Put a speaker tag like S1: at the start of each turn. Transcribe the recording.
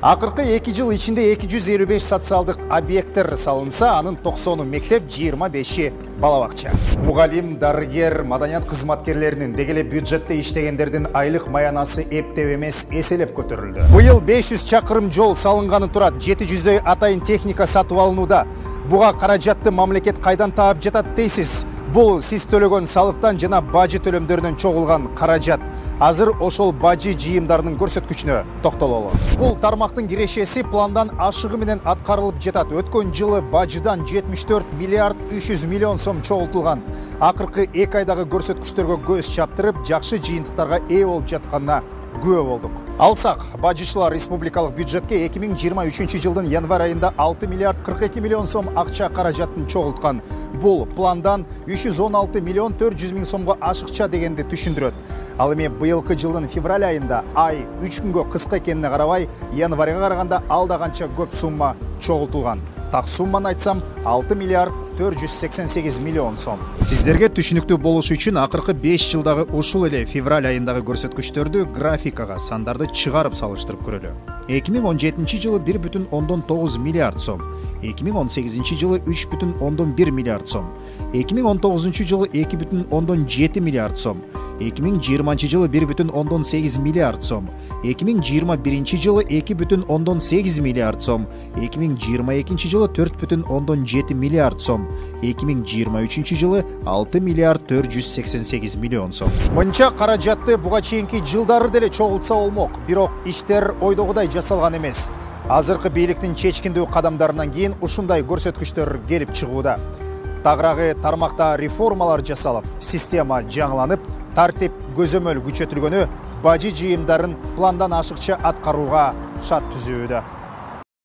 S1: Акыркы 2 жыл ичинде 255 социалдык объекттер салынса, анын 90 мектеп, 25 бала бакча. Мугалим, дарыгер, маданият кызматкерлеринин, дегеле бюджетте иштегендердин айлык маянасы эптеп эмес, эселеп көтөрүлдү. Быйыл 500 чакырым жол салынганы турат, 700 атайын техника сатып алынууда. Буга каражатты мамлекет кайдан таап жатат дейсиз? Бул сиз төлөгөн салыктан жана бажы төлөмдөрүнөн чогулган каражат. Азыр ошол бажы жыйымдарынын көрсөткүчүнө токтололу. Бул тармактын кирешеси пландан ашыгы менен аткарылып жатат. Өткөн жылы бажыдан 74 миллиард 300 миллион сом чогултулган. Акыркы 2 айдагы көрсөткүчтөргө көз чаптырып, жакшы жыйынтыктарга ээ болуп жатканына күбө болдук. Алсак, бажычылар республикалык бюджетке 2023 жылдын январь айында 6 миллиард 42 миллион сом акча каражатын чогулткан. Бул пландан 316 миллион 400 миң сомго ашыкча дегенди түшүндүрөт. Ал эми быйылкы жылдын февраль айында ай 3 күнгө кыска экенине карабай, январга караганда алда канча көп сумма чогултулган. Так сумманы айтсам 6 миллиард 488 миллион сом. Сиздерге түшүнүктүү болушу үчүн акыркы 5 жылдагы ушул эле февраль айындагы көрсөткүчтөрдү графикага, сандарды чыгарып салыштырып көрөлү. 2017 жылы 1,9 миллиард сом, 2018 жылы 3,1 миллиард сом, 2019 жылы 2,7 миллиард сом, 2020 жылы 1,8 миллиард сом, 2021 жылы 2,8 миллиард сом, 2022 жылы 4,7 миллиард сом, 2023 жылы 6 миллиард 488 миллион сом. Мынча каражатты буга чейинки жылдары деле чогултса болмок, бирок иштер ойдогудай жасалган эмес. Азыркы бийликтин чечкиндүү кадамдарынан кийин ушундай көрсөткүчтөр келип чыгууда. Тагыраагы тармакта реформалар жасалып, система жаңыланып, тартип көзөмөл күчөтүлгөнү бажы жыйымдарын пландан ашыкча аткарууга шарт түзүүдө.